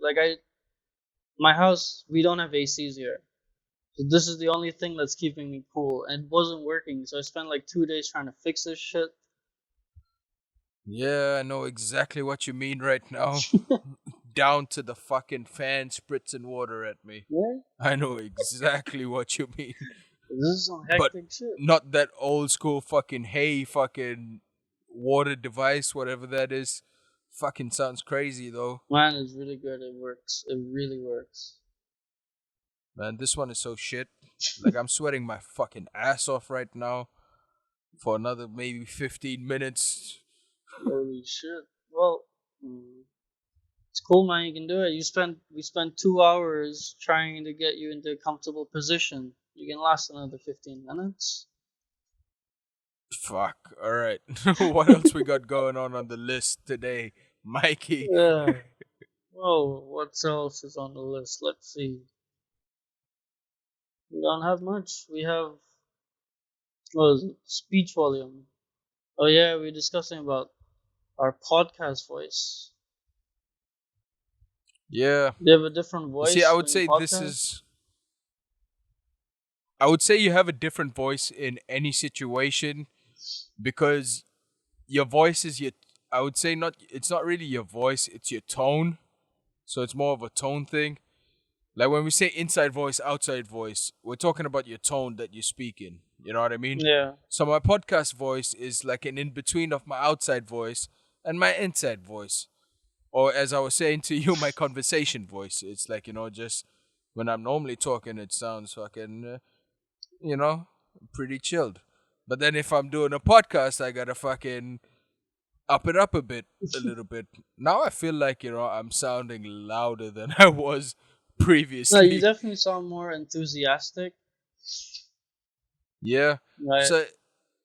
My house, we don't have ACs here. So this is the only thing that's keeping me cool. And it wasn't working, so I spent like 2 days trying to fix this shit. Yeah, I know exactly what you mean right now. Down to the fucking fan spritzing water at me. Yeah, I know exactly what you mean. this is some But hectic shit. not that old school fucking hey fucking water device, whatever that is. Fucking sounds crazy though. Man, it's really good. It works. It really works. Man, this one is so shit. Like I'm sweating my fucking ass off right now for another maybe 15 minutes. Holy shit. Well, it's cool, man. You can do it. We spent 2 hours trying to get you into a comfortable position. You can last another 15 minutes. Fuck. All right. What else we got going on the list today, Mikey? Yeah. Whoa, what else is on the list? Let's see. We don't have much. We have, what is it? Speech volume. Oh yeah, we're discussing about our podcast voice. Yeah. Do you have a different You see, I voice would when you say this podcast? is. I would say you have a different voice in any situation because your voice is your. I would say not. It's not really your voice. It's your tone. So it's more of a tone thing. Like when we say inside voice, outside voice, we're talking about your tone that you speak in. You know what I mean? Yeah. So my podcast voice is like an in between of my outside voice and my inside voice. Or as I was saying to you, my conversation voice. It's like, just when I'm normally talking, it sounds fucking, pretty chilled. But then if I'm doing a podcast, I gotta fucking up it up a little bit. Now I feel like, I'm sounding louder than I was No, you previously. definitely sound more enthusiastic. Yeah. Right. So,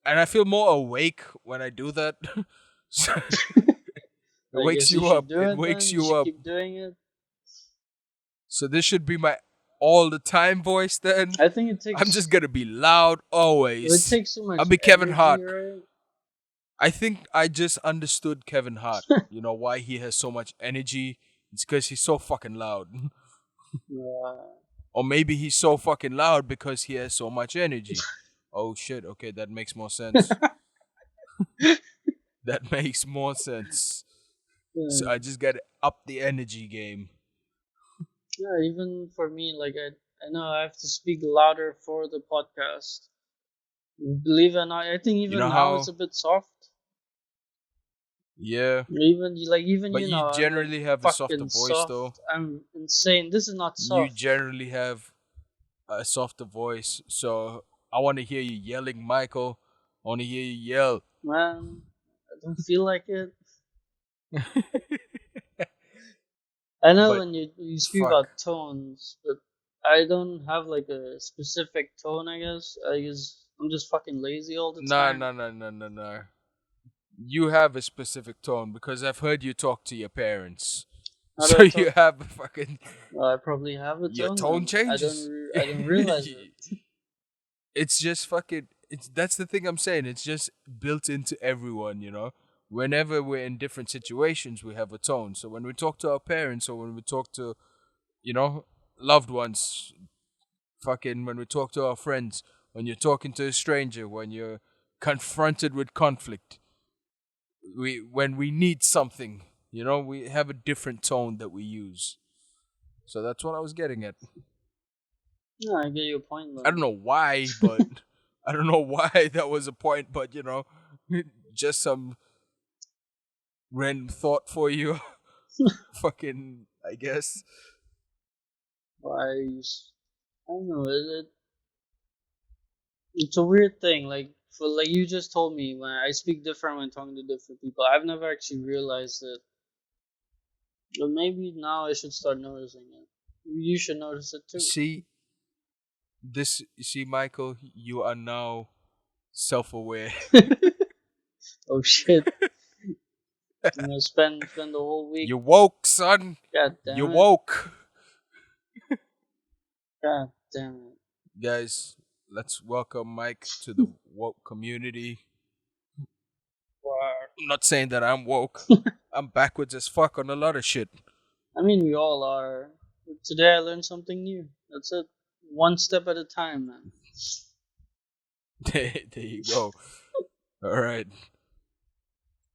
and I feel more awake when I do that. So, it I wakes guess you you should up. do It it wakes then. You you should up. keep doing it. So this should be my all the time voice then. I think it I'm takes just gonna be loud it always. takes so much I'll be Kevin energy, Hart. right? I think I just understood Kevin Hart. You know why he has so much energy? It's because he's so fucking loud. Yeah. Or maybe he's so fucking loud because he has so much energy. Oh shit, okay, that makes more sense. That makes more sense. So I just gotta up the energy game. Yeah, even for me, like I know I have to speak louder for the podcast. Believe it or not, I think You even know now it's how? a bit soft. Yeah. Even But you I'm like generally have a softer fucking voice soft. though. I'm insane. This is not You soft, generally have a softer voice. So I wanna hear you yelling, Michael. I wanna hear you yell. man. I don't feel like it. I know But when you speak fuck. about tones, but I don't have like a specific tone. I guess I'm just fucking lazy all the Nah, time. nah, nah, nah, nah, nah. You have a specific tone because I've heard you talk to your parents. How do So I you talk? have a fucking I probably have a your tone tone then. changes. I don't realize it. It's just fucking it's that's the thing I'm saying. It's just built into everyone. Whenever we're in different situations, we have a tone. So when we talk to our parents or when we talk to, you know, loved ones, fucking when we talk to our friends, when you're talking to a stranger, when you're confronted with conflict, when we need something, we have a different tone that we use. So that's what I was getting at. No, I get your point I though. don't know why, but I don't know why that was a point, but just some random thought for you. fucking, I guess. I don't know. It's a weird thing. Like for like you just told me when I speak different when talking to different people. I've never actually realized it, but maybe now I should start noticing it. You should notice it too. See, you see, Michael, you are now self-aware. Oh shit! I'm gonna spend the whole week. You woke, son. God You damn it! woke. God damn it! Guys, let's welcome Mike to the woke community. Wow. I'm not saying that I'm woke. I'm backwards as fuck on a lot of shit. I mean, we all are. Today I learned something new. That's it. One step at a time, man. There you go. All right.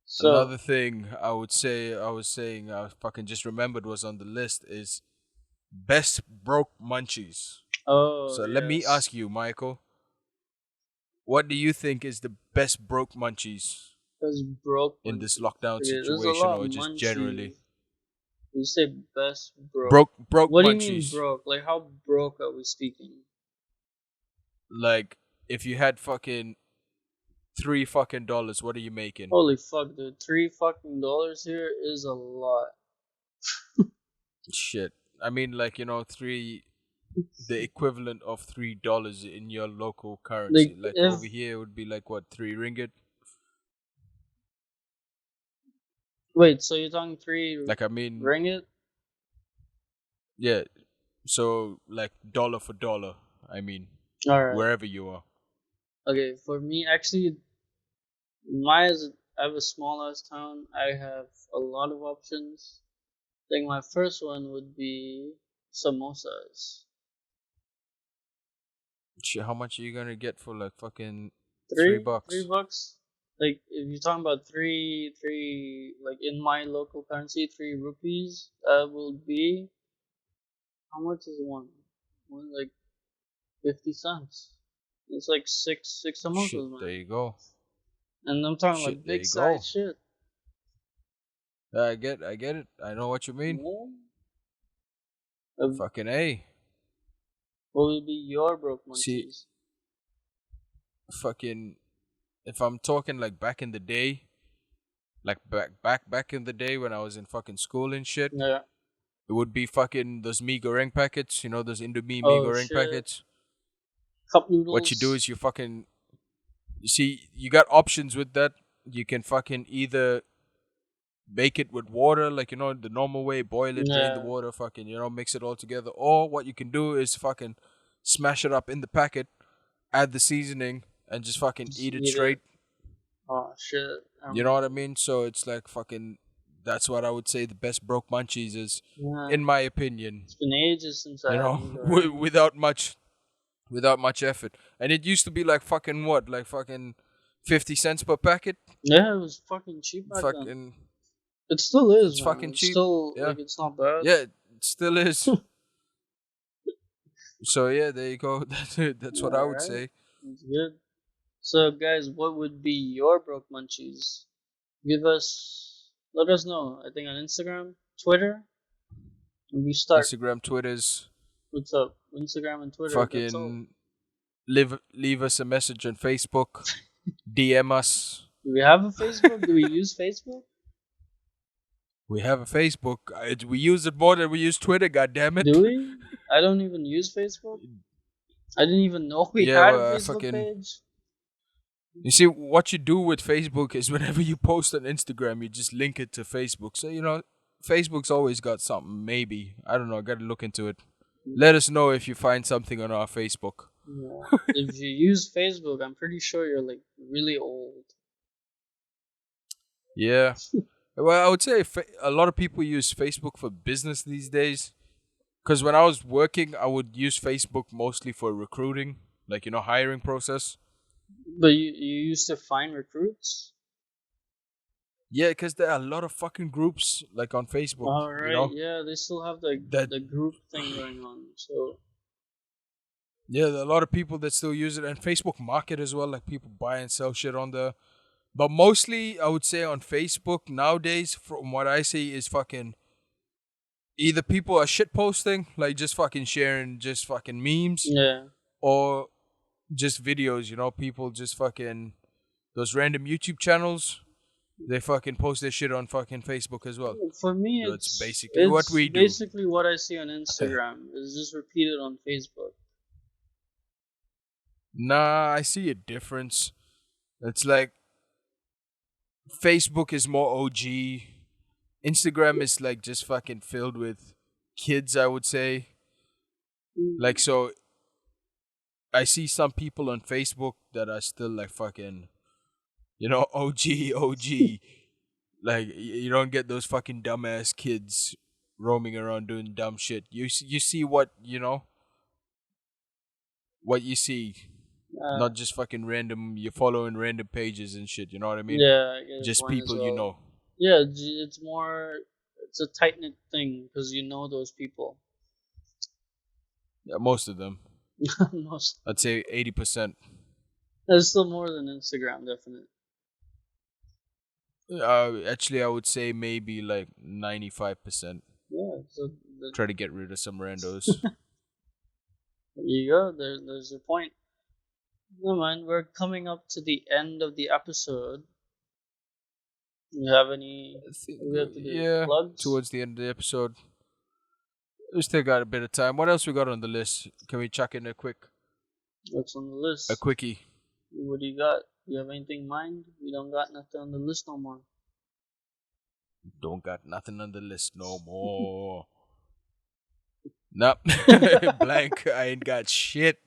So, Another thing I would say, I fucking just remembered was on the list is best broke munchies. oh So let me yes, ask you, Michael, what do you think is the best broke munchies because broke in this munchies. lockdown Okay, there's a situation lot of or just munchies. generally? You say best broke. Broke What do you mean munchies. broke? Like how broke are we speaking? Like if you had fucking $3 what are you making? Holy fuck, dude! $3 here is a lot. Shit. I mean like, the equivalent of $3 in your local Like currency. Like if over here it would be like what, 3 ringgit? wait, so you're talking three Like I mean, ringgit? yeah. So like dollar for dollar. I mean, All right. wherever you are. Okay, for me, actually, my I have a small ass town. I have a lot of options. I think my first one would be samosas. Shit, how much are you gonna get for like fucking three Three bucks? bucks. Like if you're talking about three, like in my local currency, 3 rupees. That will be how much is one? One like 50 cents. It's like six Shit, samosas, there man. you go. And I'm talking Shit, like there big you size go. shit. I get it. I know what you mean. Yeah. Uh, Fucking A. what would be your broke See, munchies? fucking if I'm talking like back in the day, like back in the day when I was in fucking school and shit, Yeah. it would be fucking those mee goreng packets, those Indomie mee Oh goreng shit. packets. Cup What you do noodles. is you see, you got options with that. You can fucking either make it with water, like, the normal way, boil it, drain the Yeah. water, fucking, mix it all together. Or what you can do is fucking smash it up in the packet, add the seasoning, and just fucking Just eat it eat it. straight. Oh shit. I You know what I remember. mean? So it's like fucking, that's what I would say the best broke munchies is, Yeah. in my opinion, It's been ages since I had meat goreng. without much effort. And it used to be like fucking what? Like fucking 50 cents per packet? Yeah, it was fucking cheap back then. Fucking, It still is, it's man. fucking It's cheap. still Yeah. like it's not bad. Yeah, it still is. So yeah, there you go. That's it. That's what I would Alright. say. That's good. So guys, what would be your broke munchies? Let us know. I think on Instagram, Twitter. And we start. Instagram, Twitters, What's up? Instagram and Twitter. That's all. fucking leave us a message on Facebook, DM us. Do we have a Facebook? Do we use Facebook? We have a Facebook. We use it more than we use Twitter. God damn it. Do we? I don't even use Facebook. I didn't even know we Yeah, had a Facebook fucking. page. You see, what you do with Facebook is whenever you post on Instagram, you just link it to Facebook. So Facebook's always got something. Maybe, I don't know. I gotta look into it. Let us know if you find something on our Facebook. Yeah. If you use Facebook, I'm pretty sure you're like really old. Yeah. Well, I would say a lot of people use Facebook for business these days. Because when I was working, I would use Facebook mostly for recruiting, like, hiring process. But you used to find recruits? Yeah, because there are a lot of fucking groups, like, on Facebook, Alright, yeah, they still have that, the group thing going on. So yeah, there are a lot of people that still use it. And Facebook Market as well, like, people buy and sell shit on there. But mostly, I would say on Facebook nowadays, from what I see, is fucking either people are shit posting, like just fucking sharing just fucking memes, Yeah. or just videos, people just fucking those random YouTube channels, they fucking post their shit on fucking Facebook as well. For me, That's it's basically what it's we do. basically what I see on Instagram is just repeated on Facebook. Nah, I see a difference. It's like Facebook is more OG. Instagram is like just fucking filled with kids, I would say. Like, so I see some people on Facebook that are still like fucking, OG, OG. Like, you don't get those fucking dumbass kids roaming around doing dumb shit. You see what you see. Uh, Not just fucking random, you're following random pages and shit, you know what I mean? yeah, I get your Just point as people you well. know. Yeah, it's more, it's a tight knit thing because you know those people. Yeah, most of them. Most, I'd say 80%. there's still more than Instagram, definitely. Actually, I would say maybe like 95%. Yeah, so Try to get rid of some randos. there you go. There's your point. No man, we're coming up to the end of the episode. Do you have any? I think, We have to do yeah, plugs. towards the end of the episode. We still got a bit of time. What else we got on the list? Can we chuck in What's on the a list? quickie? What do you got? You have anything in mind? We don't got nothing on the list no more. Don't got nothing on the list no more. Nope. Blank. I ain't got shit.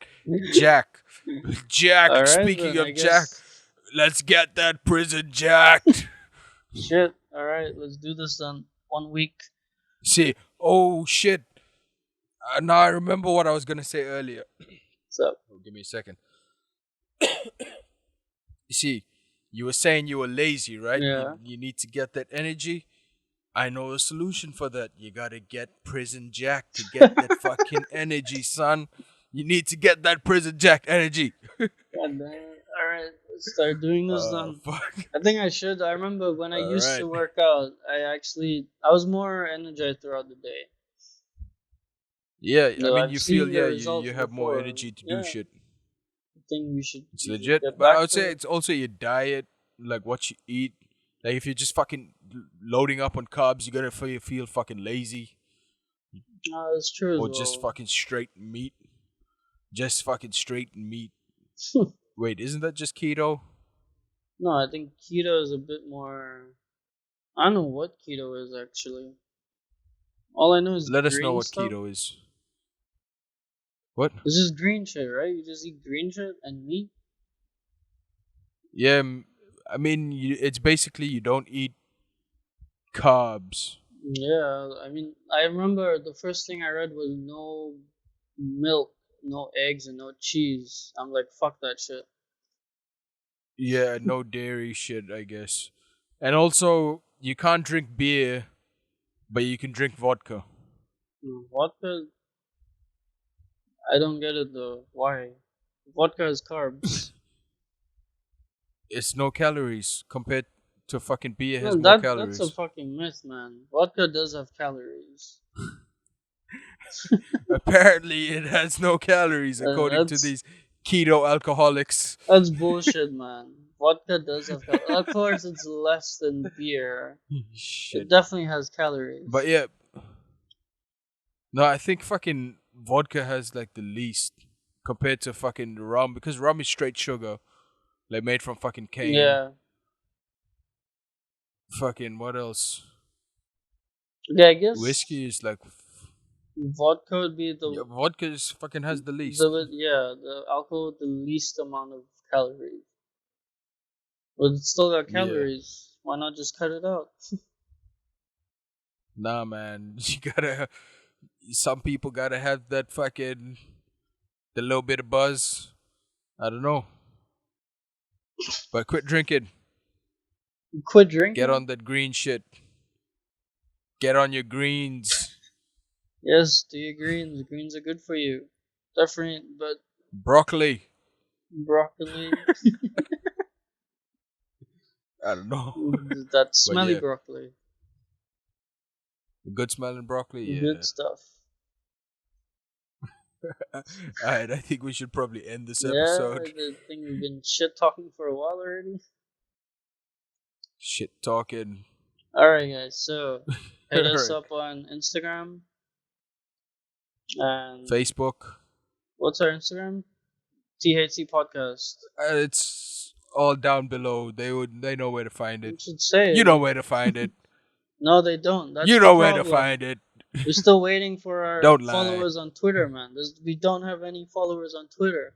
Jack. All Jack. right Speaking then. I of Jack, guess. let's get that prison jacked. Shit. All right. Let's do this then. 1 week. See, oh shit. Now I remember what I was gonna say earlier. What's up? Oh, give me a second. You see, you were saying you were lazy, right? Yeah. You need to get that energy. I know a solution for that. You gotta get Prison Jack to get that fucking energy, son. You need to get that Prison Jack energy. God damn it. All right. Let's start doing this then. Fuck. I think I should. I remember when I All used right. to work out, I was more energized throughout the day. Yeah, I No, mean, I've you feel, seen the you results have more before. energy to do Yeah. shit. I think It's we should legit. get But I back would to say it. it's also your diet, like what you eat. Like if you're just fucking loading up on carbs, you're gonna feel fucking lazy. That's true as Or just well. fucking straight meat. Just fucking straight meat. Wait, isn't that just keto? No, I think keto is a bit more. I don't know what keto is actually. All I know is Let us know green what stuff. keto is. What? It's just green shit, right? You just eat green shit and meat. Yeah, I mean, it's basically you don't eat carbs. Yeah, I mean, I remember the first thing I read was no milk, no eggs, and no cheese. I'm like, fuck that shit. Yeah, no dairy shit, I guess. And also, you can't drink beer, but you can drink vodka. Vodka, I don't get it though. Why? Vodka is carbs. It's no calories compared to fucking beer has No, more that's a calories. fucking myth, man. Vodka does have calories. Apparently, it has no calories according to That's these keto alcoholics. That's bullshit, man. Vodka does have calories. Of course, it's less than beer. It Shit. definitely has calories. But yeah, no, I think fucking vodka has like the least compared to fucking rum because rum is straight sugar, like made from fucking cane. Yeah. Fucking what else? Yeah, I guess Whiskey is like vodka would be yeah, vodka is fucking has the least. the alcohol with the least amount of calories. But it's still got Yeah. calories. Why not just cut it out? Nah, man, you gotta. Some people gotta have that fucking the little bit of buzz. I don't know, but quit drinking. Quit drinking? Get on that green shit. Get on your greens. Yes, do your greens. Greens are good for you. Definitely, but Broccoli. broccoli, I don't know. that But smelly yeah. broccoli. Good smelling broccoli, yeah. Good stuff. Alright, I think we should probably end this Yeah, episode. I think we've been shit talking for a while already. Shit talking. Alright, guys, so hit us Alright. up on Instagram. And Facebook. what's our Instagram? THC Podcast. It's all down below. They know where to find You it. should say You it. know where to find it. No, they don't. That's You the know where to problem. find it. We're still waiting for our Don't lie. followers on Twitter, man. We don't have any followers on Twitter.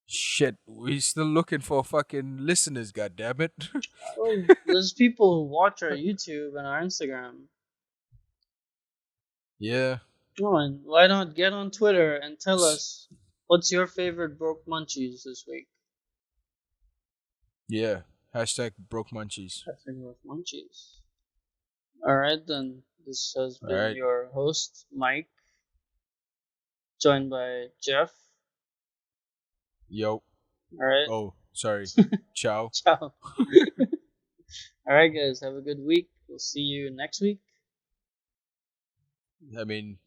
Shit, we still looking for fucking listeners, goddammit. Oh, there's people who watch our YouTube and our Instagram. Yeah. Come on, why not get on Twitter and tell us what's your favorite broke munchies this week? Yeah. Hashtag broke munchies. Hashtag broke munchies. Alright, then. This has been Alright. your host, Mike, joined by Jeff. Yo. Alright. Oh, sorry. Ciao. Ciao. Alright, guys, have a good week. We'll see you next week. I mean,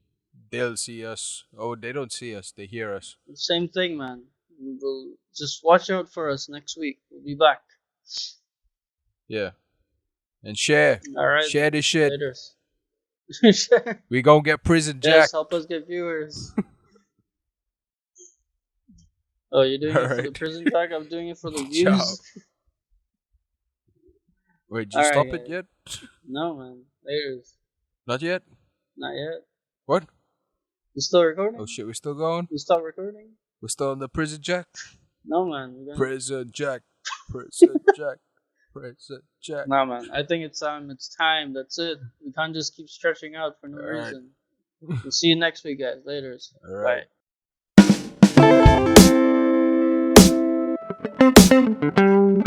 they'll see us. Oh, they don't see us. They hear us. Same thing, man. We'll just watch out for us next week. We'll be back. Yeah. And share. Alright. Share this shit. Later. We gonna get prison jack. Yes, help us get viewers. Oh, you're doing it for the Alright. prison pack? I'm doing it for the views. Ciao. Wait, did you Alright, stop guys. it yet? No, man. Later. Not yet? Not yet. What? You still recording? Oh shit, we still going? You stop recording? We're still on the prison jack? No, man. Prison jack. Prison jack. Prison jack. No, man. I think it's time. It's time. That's it. We can't just keep stretching out for no Alright. reason. We'll see you next week, guys. Later. Alright. Bye.